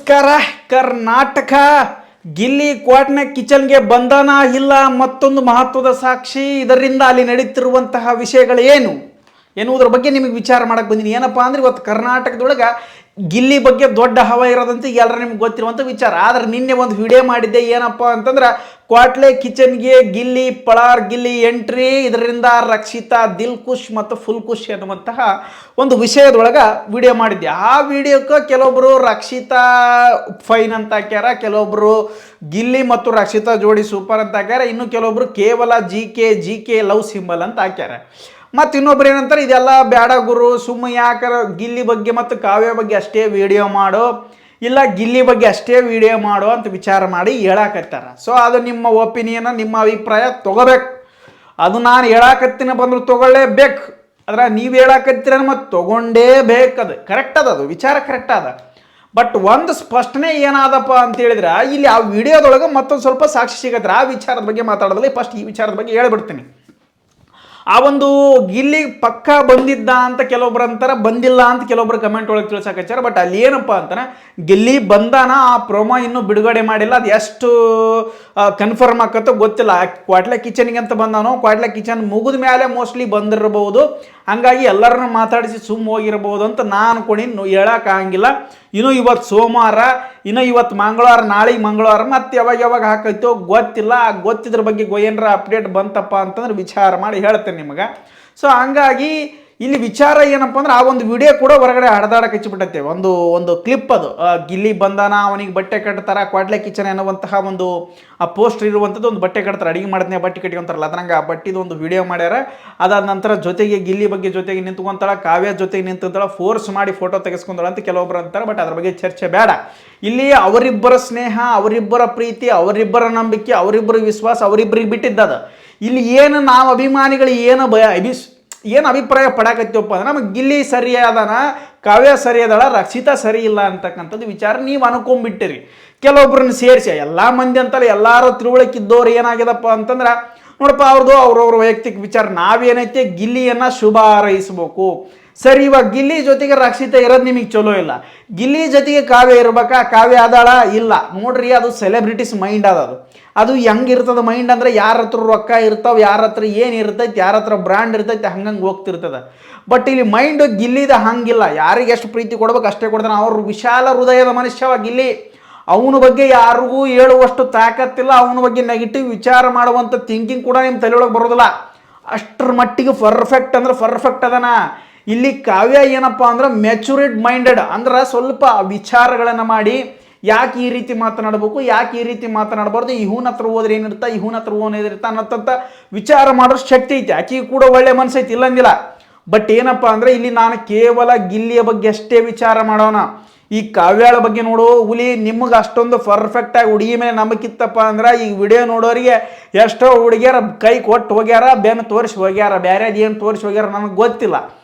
ನಮಸ್ಕಾರ. ಕರ್ನಾಟಕ ಗಿಲ್ಲಿ ಕ್ವಾಟ್ನ ಕಿಚನ್ಗೆ ಬಂಧನ ಇಲ್ಲ, ಮತ್ತೊಂದು ಮಹತ್ವದ ಸಾಕ್ಷಿ. ಇದರಿಂದ ಅಲ್ಲಿ ನಡೀತಿರುವಂತಹ ವಿಷಯಗಳು ಎನ್ನುವುದರ ಬಗ್ಗೆ ನಿಮಗೆ ವಿಚಾರ ಮಾಡಕ್ಕೆ ಬಂದಿನಿ. ಏನಪ್ಪ ಅಂದ್ರೆ ಇವತ್ತು ಕರ್ನಾಟಕದೊಳಗೆ ಗಿಲ್ಲಿ ಬಗ್ಗೆ ದೊಡ್ಡ ಹವ ಇರೋದಂತ ಎಲ್ಲರೂ ನಿಮ್ಗೆ ಗೊತ್ತಿರುವಂಥ ವಿಚಾರ. ಆದರೆ ನಿನ್ನೆ ಒಂದು ವಿಡಿಯೋ ಮಾಡಿದ್ದೆ. ಏನಪ್ಪ ಅಂತಂದ್ರೆ ಕ್ವಾಟ್ಲೆ ಕಿಚನ್ಗೆ ಗಿಲ್ಲಿ ಪಳಾರ್ ಗಿಲ್ಲಿ ಎಂಟ್ರಿ, ಇದರಿಂದ ರಕ್ಷಿತಾ ದಿಲ್ ಖುಷ್ ಮತ್ತು ಫುಲ್ ಖುಷ್ ಎನ್ನುವಂತಹ ಒಂದು ವಿಷಯದೊಳಗೆ ವಿಡಿಯೋ ಮಾಡಿದ್ದೆ. ಆ ವಿಡಿಯೋಕ್ಕೆ ಕೆಲವೊಬ್ಬರು ರಕ್ಷಿತಾ ಫೈನ್ ಅಂತ ಹಾಕ್ಯಾರ, ಕೆಲವೊಬ್ಬರು ಗಿಲ್ಲಿ ಮತ್ತು ರಕ್ಷಿತಾ ಜೋಡಿ ಸೂಪರ್ ಅಂತ ಹಾಕ್ಯಾರ, ಇನ್ನು ಕೆಲವೊಬ್ಬರು ಕೇವಲ ಜಿ ಕೆ ಲವ್ ಸಿಂಬಲ್ ಅಂತ ಹಾಕ್ಯಾರ. ಮತ್ತು ಇನ್ನೊಬ್ರು ಏನಂತಾರೆ, ಇದೆಲ್ಲ ಬೇಡ ಗುರು, ಸುಮ್ಮ ಯಾಕಾರ ಗಿಲ್ಲಿ ಬಗ್ಗೆ ಮತ್ತು ಕಾವ್ಯ ಬಗ್ಗೆ ಅಷ್ಟೇ ವಿಡಿಯೋ ಮಾಡು, ಇಲ್ಲ ಗಿಲ್ಲಿ ಬಗ್ಗೆ ಅಷ್ಟೇ ವಿಡಿಯೋ ಮಾಡು ಅಂತ ವಿಚಾರ ಮಾಡಿ ಹೇಳಾಕತ್ತಾರ. ಸೊ ಅದು ನಿಮ್ಮ ಒಪಿನಿಯನ್, ನಿಮ್ಮ ಅಭಿಪ್ರಾಯ ತೊಗೋಬೇಕು. ಅದು ನಾನು ಹೇಳಾಕತ್ತಿನ ಬಂದ್ರು ತೊಗೊಳ್ಳೇಬೇಕು. ಅದ್ರ ನೀವು ಹೇಳಾಕತ್ತೀರ ಮತ್ತು ತೊಗೊಂಡೇ ಬೇಕು. ಅದು ಕರೆಕ್ಟ್ ಅದು ವಿಚಾರ ಕರೆಕ್ಟ್ ಅದ. ಬಟ್ ಒಂದು ಸ್ಪಷ್ಟನೆ ಏನಾದಪ್ಪ ಅಂತ ಹೇಳಿದ್ರೆ, ಇಲ್ಲಿ ಆ ವಿಡಿಯೋದೊಳಗೆ ಮತ್ತೊಂದು ಸ್ವಲ್ಪ ಸಾಕ್ಷಿ ಸಿಗತ್ತೆ. ಆ ವಿಚಾರದ ಬಗ್ಗೆ ಮಾತಾಡೋದಿಲ್ಲ, ಫಸ್ಟ್ ಈ ವಿಚಾರದ ಬಗ್ಗೆ ಹೇಳ್ಬಿಡ್ತೀನಿ. ಆ ಒಂದು ಗಿಲ್ಲಿ ಪಕ್ಕ ಬಂದಿದ್ದ ಅಂತ ಕೆಲವೊಬ್ರು ಅಂತಾರೆ, ಬಂದಿಲ್ಲ ಅಂತ ಕೆಲವೊಬ್ರು ಕಮೆಂಟ್ ಒಳಗೆ ತಿಳ್ಸಕಚ್ಚಾರ. ಬಟ್ ಅಲ್ಲಿ ಏನಪ್ಪ ಅಂತಾನೆ, ಗಿಲ್ಲಿ ಬಂದಾನ, ಆ ಪ್ರೊಮೋ ಇನ್ನೂ ಬಿಡುಗಡೆ ಮಾಡಿಲ್ಲ. ಅದು ಎಷ್ಟು ಕನ್ಫರ್ಮ್ ಆಕತ್ತೋ ಗೊತ್ತಿಲ್ಲ. ಕ್ವಾಟ್ಲೆ ಕಿಚನ್ಗೆ ಅಂತ ಬಂದಾನೋ, ಕ್ವಾಟ್ಲೆ ಕಿಚನ್ ಮುಗಿದ ಮೇಲೆ ಮೋಸ್ಟ್ಲಿ ಬಂದಿರಬಹುದು. ಹಾಗಾಗಿ ಎಲ್ಲರನ್ನೂ ಮಾತಾಡಿಸಿ ಸುಮ್ಮ ಹೋಗಿರಬಹುದು ಅಂತ ನಾನು ಅನ್ಕೊಂಡು ಹೇಳೋಕ್ಕಾಗಿಲ್ಲ. ಇನ್ನು ಇವತ್ತು ಸೋಮವಾರ, ಇನ್ನು ಇವತ್ತು ಮಂಗಳವಾರ, ನಾಳೆಗೆ ಮಂಗಳವಾರ, ಮತ್ತೆ ಯಾವಾಗ ಹಾಕೈತೋ ಗೊತ್ತಿಲ್ಲ. ಗೊತ್ತಿದ್ರ ಬಗ್ಗೆ ಏನಾರ ಅಪ್ಡೇಟ್ ಬಂತಪ್ಪ ಅಂತಂದ್ರೆ ವಿಚಾರ ಮಾಡಿ ಹೇಳ್ತೇನೆ ನಿಮಗೆ. ಸೊ ಹಂಗಾಗಿ ಇಲ್ಲಿ ವಿಚಾರ ಏನಪ್ಪ ಅಂದ್ರೆ, ಆ ಒಂದು ವಿಡಿಯೋ ಕೂಡ ಹೊರಗಡೆ ಹಡದಾಡಕ್ಕೆ ಹಚ್ಚಿಬಿಟ್ಟೈತೆ. ಒಂದು ಕ್ಲಿಪ್ ಅದು, ಗಿಲ್ಲಿ ಬಂದಾನ, ಅವನಿಗೆ ಬಟ್ಟೆ ಕಟ್ತಾರ, ಕ್ವಾಟ್ಲೆ ಕಿಚನ್ ಅನ್ನುವಂತಹ ಒಂದು ಆ ಪೋಸ್ಟರ್ ಇರುವಂಥದ್ದು ಒಂದು ಬಟ್ಟೆ ಕಟ್ತಾರೆ, ಅಡಿಗೆ ಮಾಡಿದ್ನೇ ಬಟ್ಟೆ ಕಟ್ಕೊಂತಾರಲ್ಲ, ಅದ್ರಂಗೆ ಆ ಬಟ್ಟಿದು ಒಂದು ವಿಡಿಯೋ ಮಾಡ್ಯಾರ. ಅದಾದ ನಂತರ ಜೊತೆಗೆ ಗಿಲ್ಲಿ ಬಗ್ಗೆ ಜೊತೆಗೆ ನಿಂತ್ಕೊಂತಾಳ, ಕಾವ್ಯ ಜೊತೆಗೆ ನಿಂತ್ಕೊಂತಾಳ, ಫೋರ್ಸ್ ಮಾಡಿ ಫೋಟೋ ತೆಗೆಸ್ಕೊಂತಾಳ ಅಂತ ಕೆಲವೊಬ್ರು ಅಂತಾರೆ. ಬಟ್ ಅದ್ರ ಬಗ್ಗೆ ಚರ್ಚೆ ಬೇಡ. ಇಲ್ಲಿ ಅವರಿಬ್ಬರ ಸ್ನೇಹ, ಅವರಿಬ್ಬರ ಪ್ರೀತಿ, ಅವರಿಬ್ಬರ ನಂಬಿಕೆ, ಅವರಿಬ್ಬರ ವಿಶ್ವಾಸ ಅವರಿಬ್ಬರಿಗೆ ಬಿಟ್ಟಿದ್ದದ. ಇಲ್ಲಿ ಏನು ನಾವು ಅಭಿಮಾನಿಗಳು ಏನು ಅಭಿಪ್ರಾಯ ಪಡಾಕತ್ತೀವಪ್ಪ ಅಂದ್ರೆ, ನಮಗೆ ಗಿಲ್ಲಿ ಸರಿ ಅದಾನ, ಕಾವ್ಯ ಸರಿ ಅದಳ, ರಕ್ಷಿತಾ ಸರಿ ಇಲ್ಲ ಅಂತಕ್ಕಂಥದ್ದು ವಿಚಾರ ನೀವು ಅನ್ಕೊಂಡ್ಬಿಟ್ಟಿರಿ. ಕೆಲವೊಬ್ರನ್ನ ಸೇರಿಸಿ ಎಲ್ಲ ಮಂದಿ ಅಂತಲ್ಲ, ಎಲ್ಲರೂ ತಿಳುವಳಿಕಿದ್ದವ್ರು ಏನಾಗ್ಯದಪ್ಪ ಅಂತಂದ್ರೆ, ನೋಡಪ್ಪ ಅವ್ರವ್ರ ವೈಯಕ್ತಿಕ ವಿಚಾರ. ನಾವೇನೈತೆ ಗಿಲ್ಲಿಯನ್ನು ಶುಭ ಹಾರೈಸ್ಬೇಕು. ಸರಿ, ಇವಾಗ ಗಿಲ್ಲಿ ಜೊತೆಗೆ ರಕ್ಷಿತಾ ಇರೋದು ನಿಮಗೆ ಚಲೋ ಇಲ್ಲ, ಗಿಲ್ಲಿ ಜೊತೆಗೆ ಕಾವ್ಯ ಇರ್ಬೇಕಾ? ಕಾವ್ಯ ಆದಾಳ ಇಲ್ಲ ನೋಡ್ರಿ. ಅದು ಸೆಲೆಬ್ರಿಟೀಸ್ ಮೈಂಡ್ ಅದು ಹೆಂಗಿರ್ತದ ಮೈಂಡ್ ಅಂದ್ರೆ, ಯಾರ ಹತ್ರ ರೊಕ್ಕ ಇರ್ತಾವೆ, ಯಾರ ಹತ್ರ ಏನು ಇರ್ತೈತೆ, ಯಾರ ಹತ್ರ ಬ್ರ್ಯಾಂಡ್ ಇರ್ತೈತೆ, ಹಂಗಂಗೆ ಹೋಗ್ತಿರ್ತದ. ಬಟ್ ಇಲ್ಲಿ ಮೈಂಡ್ ಗಿಲ್ಲಿದ ಹಂಗಿಲ್ಲ. ಯಾರಿಗೆ ಎಷ್ಟು ಪ್ರೀತಿ ಕೊಡ್ಬೇಕು ಅಷ್ಟೇ ಕೊಡ್ತಾನೆ. ಅವ್ರ ವಿಶಾಲ ಹೃದಯದ ಮನುಷ್ಯವ ಗಿಲ್ಲಿ. ಅವನ ಬಗ್ಗೆ ಯಾರಿಗೂ ಹೇಳುವಷ್ಟು ತಾಕತ್ತಿಲ್ಲ. ಅವನ ಬಗ್ಗೆ ನೆಗೆಟಿವ್ ವಿಚಾರ ಮಾಡುವಂಥ ಥಿಂಕಿಂಗ್ ಕೂಡ ನಿಮ್ಮ ತಲೆಯೊಳಗೆ ಬರೋದಿಲ್ಲ. ಅಷ್ಟರ ಮಟ್ಟಿಗೆ ಪರ್ಫೆಕ್ಟ್ ಅಂದ್ರೆ ಪರ್ಫೆಕ್ಟ್ ಅದನ. ಇಲ್ಲಿ ಕಾವ್ಯ ಏನಪ್ಪ ಅಂದ್ರೆ ಮೆಚುರಿಡ್ ಮೈಂಡೆಡ್, ಅಂದ್ರೆ ಸ್ವಲ್ಪ ವಿಚಾರಗಳನ್ನು ಮಾಡಿ ಯಾಕೆ ಈ ರೀತಿ ಮಾತನಾಡಬೇಕು, ಯಾಕೆ ಈ ರೀತಿ ಮಾತನಾಡಬಾರ್ದು, ಇವನ ಹತ್ರ ಹೋದ್ರೆ ಏನಿರ್ತಾ, ಇವನ ಹತ್ರ ಓನಿರ್ತಾ ಅನ್ನೋಂಥ ವಿಚಾರ ಮಾಡೋ ಶಕ್ತಿ ಐತಿ. ಆಕೆ ಕೂಡ ಒಳ್ಳೆ ಮನಸ್ಸೈತಿ, ಇಲ್ಲಂಗಿಲ್ಲ. ಬಟ್ ಏನಪ್ಪ ಅಂದರೆ, ಇಲ್ಲಿ ನಾನು ಕೇವಲ ಗಿಲ್ಲಿಯ ಬಗ್ಗೆ ಅಷ್ಟೇ ವಿಚಾರ ಮಾಡೋಣ. ಈ ಕಾವ್ಯಾಳ ಬಗ್ಗೆ ನೋಡು ಹುಲಿ, ನಿಮಗೆ ಅಷ್ಟೊಂದು ಪರ್ಫೆಕ್ಟಾಗಿ ಹುಡುಗಿ ಮೇಲೆ ನಂಬಿಕಿತ್ತಪ್ಪ ಅಂದ್ರೆ, ಈ ವಿಡಿಯೋ ನೋಡೋರಿಗೆ ಎಷ್ಟೋ ಹುಡುಗಿಯರ ಕೈ ಕೊಟ್ಟು ಹೋಗ್ಯಾರ, ಬೆನ್ನು ತೋರಿಸಿ ಹೋಗ್ಯಾರ, ಬೇರೆ ಏನು ತೋರಿಸಿ ಹೋಗ್ಯಾರ ನನಗೆ ಗೊತ್ತಿಲ್ಲ.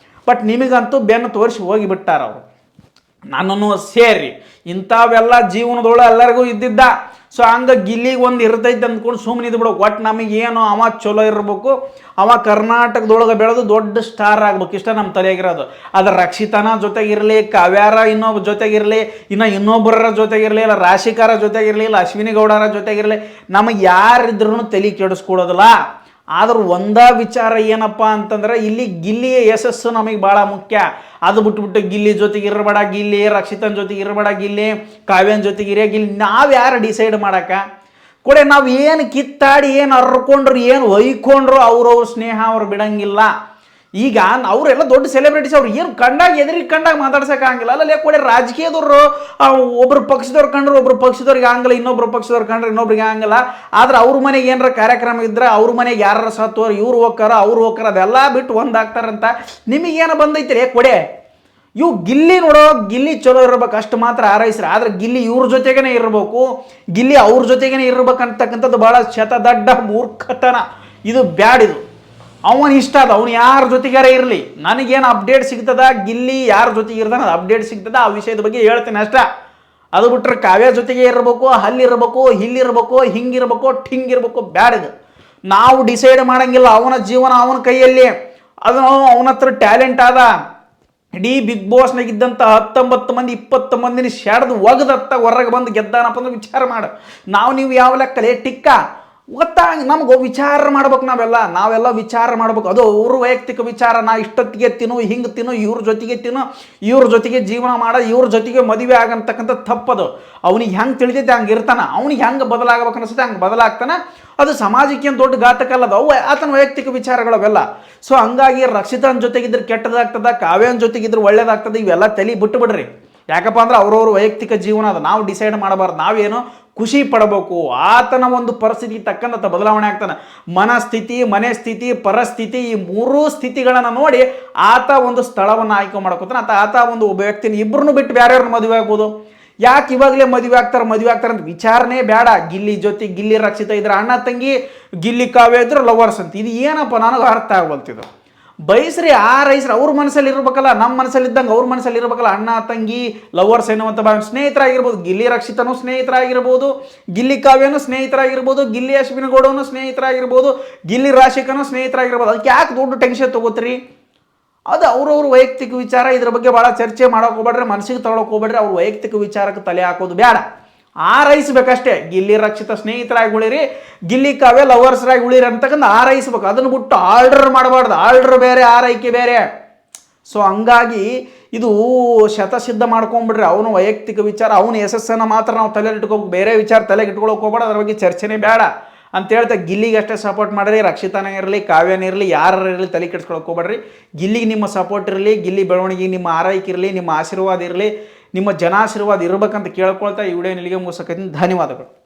ಬಟ್ ನಿಮಗಂತೂ ಬೆನ್ನು ತೋರಿಸಿ ಹೋಗಿಬಿಟ್ಟಾರ ಅವರು, ನನ್ನನ್ನು ಸೇರಿ. ಇಂಥವೆಲ್ಲ ಜೀವನದೊಳಗೆ ಎಲ್ಲರಿಗೂ ಇದ್ದಿದ್ದ. ಸೊ ಹಂಗೆ ಗಿಲ್ಲಿಗೆ ಒಂದು ಇರ್ತೈತೆ ಅಂದ್ಕೊಂಡು ಸುಮ್ಮನೆ ಇದ್ಬಿಡು. ಒಟ್ಟು ನಮಗೇನು ಅವ ಚಲೋ ಇರಬೇಕು, ಅವ ಕರ್ನಾಟಕದೊಳಗೆ ಬೆಳೆದು ದೊಡ್ಡ ಸ್ಟಾರ್ ಆಗ್ಬೇಕು, ಇಷ್ಟ ನಮ್ಮ ತಲೆಯಾಗಿರೋದು. ಅದ್ರ ರಕ್ಷಿತಾನ ಜೊತೆಗಿರಲಿ, ಕಾವ್ಯಾರ ಇನ್ನೊಬ್ಬ ಜೊತೆಗಿರಲಿ, ಇನ್ನೊಬ್ಬರ ಜೊತೆಗಿರಲಿ, ಇಲ್ಲ ರಾಶಿಕಾರ ಜೊತೆಗಿರಲಿ, ಇಲ್ಲ ಅಶ್ವಿನಿ ಗೌಡರ ಜೊತೆಗಿರಲಿ, ನಮಗೆ ಯಾರಿದ್ರೂ ತಲೆ ಕೆಡಿಸ್ಕೊಡೋದಿಲ್ಲ. ಆದ್ರೆ ಒಂದೇ ವಿಚಾರ ಏನಪ್ಪ ಅಂತಂದ್ರೆ, ಇಲ್ಲಿ ಗಿಲ್ಲಿಯ ಯಶಸ್ಸು ನಮಗೆ ಭಾಳ ಮುಖ್ಯ. ಅದು ಬಿಟ್ಬಿಟ್ಟು ಗಿಲ್ಲಿ ಜೊತೆಗೆ ಇರಬೇಡ, ಗಿಲ್ಲಿ ರಕ್ಷಿತನ ಜೊತೆಗೆ ಇರಬೇಡ, ಗಿಲ್ಲಿ ಕಾವ್ಯನ ಜೊತೆಗೆ ಇರೇ ಗಿಲ್ಲಿ, ನಾವು ಯಾರು ಡಿಸೈಡ್ ಮಾಡಕ್ಕ ಕೊಡೆ? ನಾವು ಏನು ಕಿತ್ತಾಡಿ ಏನು ಹರ್ಕೊಂಡ್ರು ಏನು ಒಯ್ಕೊಂಡ್ರು ಅವ್ರವ್ರ ಸ್ನೇಹ ಅವ್ರು ಬಿಡಂಗಿಲ್ಲ. ಈಗ ಅವರೆಲ್ಲ ದೊಡ್ಡ ಸೆಲೆಬ್ರಿಟೀಸ್, ಅವ್ರು ಏನು ಕಂಡಾಗ ಎದುರಿಗೆ ಕಂಡಾಗ ಮಾತಾಡ್ಸೋಕ್ಕಾಗಿಲ್ಲ. ಅಲ್ಲೇ ಕೊಡೆ ರಾಜಕೀಯದವ್ರು ಒಬ್ಬರು ಪಕ್ಷದವ್ರು ಕಂಡ್ರೆ ಒಬ್ರು ಪಕ್ಷದವ್ರಿಗೆ ಆಗಂಗಿಲ್ಲ, ಇನ್ನೊಬ್ರು ಪಕ್ಷದವ್ರು ಕಂಡ್ರೆ ಇನ್ನೊಬ್ರಿಗೆ ಆಗಂಗಿಲ್ಲ. ಆದ್ರೆ ಅವ್ರ ಮನೆಗೆ ಏನಾರ ಕಾರ್ಯಕ್ರಮ ಇದ್ರೆ ಅವ್ರ ಮನೆಗೆ ಯಾರು ಸತ್ತೋರು, ಇವ್ರು ಹೋಗ್ತಾರ ಅವ್ರು ಹೋಗ್ತಾರ, ಅದೆಲ್ಲ ಬಿಟ್ಟು ಒಂದಾಗ್ತಾರಂತ ನಿಮಗೇನು ಬಂದೈತ್ರಿ ಕೊಡೆ? ಇವು ಗಿಲ್ಲಿ ನೋಡೋ, ಗಿಲ್ಲಿ ಚಲೋ ಇರ್ಬೇಕು ಅಷ್ಟು ಮಾತ್ರ ಹಾರೈಸ್ರಿ. ಆದ್ರೆ ಗಿಲ್ಲಿ ಇವ್ರ ಜೊತೆಗೇನೆ ಇರಬೇಕು, ಗಿಲ್ಲಿ ಅವ್ರ ಜೊತೆಗೇನೆ ಇರ್ಬೇಕಂತಕ್ಕಂಥದ್ದು ಭಾಳ ಶತದಡ್ಡ ಮೂರ್ಖತನ. ಇದು ಬ್ಯಾಡಿದು. ಅವನು ಇಷ್ಟ ಅದ, ಅವ್ನು ಯಾರ ಜೊತೆಗಾರ ಇರಲಿ, ನನಗೇನು ಅಪ್ಡೇಟ್ ಸಿಗ್ತದ, ಗಿಲ್ಲಿ ಯಾರ ಜೊತೆಗೆ ಇರ್ತಾನೆ ಅದು ಅಪ್ಡೇಟ್ ಸಿಗ್ತದ, ಆ ವಿಷಯದ ಬಗ್ಗೆ ಹೇಳ್ತೇನೆ ಅಷ್ಟ. ಅದು ಬಿಟ್ಟರೆ ಕಾವ್ಯ ಜೊತೆಗೆ ಇರಬೇಕು, ಅಲ್ಲಿರ್ಬೇಕು, ಇಲ್ಲಿರ್ಬೇಕು, ಹಿಂಗಿರ್ಬೇಕು, ಠಿಂಗಿರ್ಬೇಕು, ಬ್ಯಾಡಿದು. ನಾವು ಡಿಸೈಡ್ ಮಾಡಂಗಿಲ್ಲ. ಅವನ ಜೀವನ ಅವನ ಕೈಯಲ್ಲಿ. ಅದು ಅವನ ಹತ್ರ ಟ್ಯಾಲೆಂಟ್ ಅದ, ಇಡೀ ಬಿಗ್ ಬಾಸ್ನಾಗಿದ್ದಂಥ 19 ಮಂದಿ 20 ಮಂದಿನ ಶೆಡ್ದು ಒಗದತ್ತ ಹೊರಗೆ ಬಂದು ಗೆದ್ದಾನಪ್ಪ ಅಂದ್ರೆ ವಿಚಾರ ಮಾಡು. ನೀವು ಯಾವ ಲೆಕ್ಕಲೆ ಟಿಕ್ಕ ಗೊತ್ತಾಗ ನಮ್ಗೆ ವಿಚಾರ ಮಾಡ್ಬೇಕು. ನಾವೆಲ್ಲ ವಿಚಾರ ಮಾಡ್ಬೇಕು. ಅದು ಅವ್ರ ವೈಯಕ್ತಿಕ ವಿಚಾರ. ನಾ ಇಷ್ಟೊತ್ತಿಗೆ ತಿನ್ನು, ಹಿಂಗೆ ತಿನ್ನು, ಇವ್ರ ಜೊತೆಗೆ ತಿನ್ನು, ಇವ್ರ ಜೊತೆಗೆ ಜೀವನ ಮಾಡ, ಇವ್ರ ಜೊತೆಗೆ ಮದುವೆ ಆಗಂತಕ್ಕಂಥ ತಪ್ಪದು. ಅವ್ನಿಗೆ ಹೆಂಗೆ ತಿಳಿದೈತೆ ಹಂಗೆ ಇರ್ತಾನೆ. ಅವ್ನಿಗೆ ಹೆಂಗೆ ಬದಲಾಗಬೇಕು ಅನಿಸುತ್ತೆ ಹಂಗೆ ಬದಲಾಗ್ತಾನೆ. ಅದು ಸಮಾಜಕ್ಕೆ ಏನು ದೊಡ್ಡ ಘಾತಕಲ್ಲದ, ಅವು ಆತನ ವೈಯಕ್ತಿಕ ವಿಚಾರಗಳವೆಲ್ಲ. ಸೊ ಹಂಗಾಗಿ ರಕ್ಷಿತನ ಜೊತೆಗಿದ್ರೆ ಕೆಟ್ಟದಾಗ್ತದ, ಕಾವ್ಯನ ಜೊತೆಗಿದ್ರೆ ಒಳ್ಳೇದಾಗ್ತದೆ. ಇವೆಲ್ಲ ತಲೆ ಬಿಟ್ಟು ಬಿಡ್ರಿ. ಯಾಕಪ್ಪ ಅಂದ್ರೆ ಅವ್ರವ್ರ ವೈಯಕ್ತಿಕ ಜೀವನ ಅದು, ನಾವು ಡಿಸೈಡ್ ಮಾಡಬಾರ್ದು. ನಾವೇನು ಖುಷಿ ಪಡಬೇಕು. ಆತನ ಒಂದು ಪರಿಸ್ಥಿತಿ ತಕ್ಕಂಥ ಬದಲಾವಣೆ ಆಗ್ತಾನೆ. ಮನಸ್ಥಿತಿ, ಮನೆ ಸ್ಥಿತಿ, ಪರಿಸ್ಥಿತಿ, ಈ ಮೂರೂ ಸ್ಥಿತಿಗಳನ್ನು ನೋಡಿ ಆತ ಒಂದು ಸ್ಥಳವನ್ನು ಆಯ್ಕೆ ಮಾಡ್ಕೋತಾನೆ. ಆತ ಒಂದು ಒಬ್ಬ ವ್ಯಕ್ತಿನ ಇಬ್ಬರನ್ನು ಬಿಟ್ಟು ಬೇರೆಯವ್ರನ್ನ ಮದುವೆ ಆಗ್ಬೋದು. ಯಾಕೆ ಇವಾಗಲೇ ಮದುವೆ ಆಗ್ತಾರೆ ಅಂತ ವಿಚಾರನೇ ಬೇಡ. ಗಿಲ್ಲಿ ಜೊತೆ ಗಿಲ್ಲಿ ರಕ್ಷಿತ ಇದ್ರೆ ಅಣ್ಣ ತಂಗಿ, ಗಿಲ್ಲಿ ಕಾವ್ಯ ಇದ್ರು ಲವರ್ಸ್ ಅಂತ. ಇದು ಏನಪ್ಪ ನನಗೆ ಅರ್ಥ ಆಗ್ಬಲ್ತಿದ್ದು. ಬಯಸ್ರಿ ರೈಸ್ರಿ ಅವ್ರ ಮನಸ್ಸಲ್ಲಿ ಇರ್ಬೇಕಲ್ಲ, ನಮ್ಮ ಮನಸ್ಸಲ್ಲಿ ಇದ್ದಂಗೆ ಅವ್ರ ಮನಸ್ಸಲ್ಲಿ ಇರ್ಬೇಕಲ್ಲ. ಅಣ್ಣ ತಂಗಿ ಲವರ್ಸ್ ಎನ್ನುವಂಥ ಸ್ನೇಹಿತರಾಗಿರ್ಬೋದು. ಗಿಲ್ಲಿ ರಕ್ಷಿತನೂ ಸ್ನೇಹಿತರಾಗಿರ್ಬೋದು, ಗಿಲ್ಲಿ ಕಾವ್ಯನೂ ಸ್ನೇಹಿತರಾಗಿರ್ಬೋದು, ಗಿಲ್ಲಿ ಅಶ್ವಿನಿ ಗೌಡನೂ ಸ್ನೇಹಿತರಾಗಿರ್ಬೋದು, ಗಿಲ್ಲಿ ರಾಶಿಕನೂ ಸ್ನೇಹಿತರಾಗಿರ್ಬೋದು. ಅದಕ್ಕೆ ಯಾಕೆ ದೊಡ್ಡ ಟೆನ್ಷನ್ ತಗೋತೀರಿ? ಅದು ಅವ್ರವ್ರ ವೈಯಕ್ತಿಕ ವಿಚಾರ. ಇದ್ರ ಬಗ್ಗೆ ಭಾಳ ಚರ್ಚೆ ಮಾಡೋಕೆ ಹೋಗ್ಬೇಡ್ರಿ, ಮನಸ್ಸಿಗೆ ತಗೊಳಕ್ಕೆ ಹೋಗ್ಬೇಡ್ರಿ. ಅವ್ರ ವೈಯಕ್ತಿಕ ವಿಚಾರಕ್ಕೆ ತಲೆ ಹಾಕೋದು ಬೇಡ. ಆರೈಸ್ಬೇಕಷ್ಟೇ. ಗಿಲ್ಲಿ ರಕ್ಷಿತ ಸ್ನೇಹಿತರಾಗಿ ಉಳಿರಿ, ಗಿಲ್ಲಿ ಕಾವ್ಯ ಲವರ್ಸ್ರಾಗಿ ಉಳಿರಿ ಅಂತಕ್ಕಂಥ ಆರೈಸ್ಬೇಕು. ಅದನ್ನು ಬಿಟ್ಟು ಆರ್ಡರ್ ಮಾಡಬಾರ್ದು. ಆರ್ಡರ್ ಬೇರೆ, ಆರೈಕೆ ಬೇರೆ. ಸೊ ಹಂಗಾಗಿ ಇದು ಶತಸಿದ್ಧ ಮಾಡ್ಕೊಂಡ್ಬಿಡ್ರಿ. ಅವನು ವೈಯಕ್ತಿಕ ವಿಚಾರ, ಅವನ ಯಶಸ್ಸನ್ನು ಮಾತ್ರ ನಾವು ತಲೆಯಲ್ಲಿ ಇಟ್ಕೋಬೇಕು. ಬೇರೆ ವಿಚಾರ ತಲೆಗೆ ಇಟ್ಕೊಳಕ್ಕೆ ಹೋಗ್ಬೇಡ. ಅದ್ರ ಬಗ್ಗೆ ಚರ್ಚೆನೇ ಬೇಡ ಅಂತ ಹೇಳ್ತಾ ಗಿಲ್ಲಿಗೆ ಅಷ್ಟೇ ಸಪೋರ್ಟ್ ಮಾಡಿರಿ. ರಕ್ಷಿತಾನೇ ಇರಲಿ, ಕಾವ್ಯನೇ ಇರಲಿ, ಯಾರು ಇರಲಿ ತಲೆ ಕೆಡ್ಸ್ಕೊಳಕ್ಕೆ ಹೋಗ್ಬೇಡ್ರಿ. ಗಿಲ್ಲಿಗೆ ನಿಮ್ಮ ಸಪೋರ್ಟ್ ಇರಲಿ, ಗಿಲ್ಲಿ ಬೆಳವಣಿಗೆ ನಿಮ್ಮ ಆರೈಕೆ ಇರಲಿ, ನಿಮ್ಮ ಆಶೀರ್ವಾದ ಇರಲಿ, ನಿಮ್ಮ ಜನಾಶೀರ್ವಾದ ಇರಬೇಕಂತ ಕೇಳ್ಕೊಳ್ತಾ ಈ ವಿಡಿಯೋ ಇಲ್ಲಿಗೆ ಮುಗಿಸಕತ್ತೀನಿ. ಧನ್ಯವಾದಗಳು.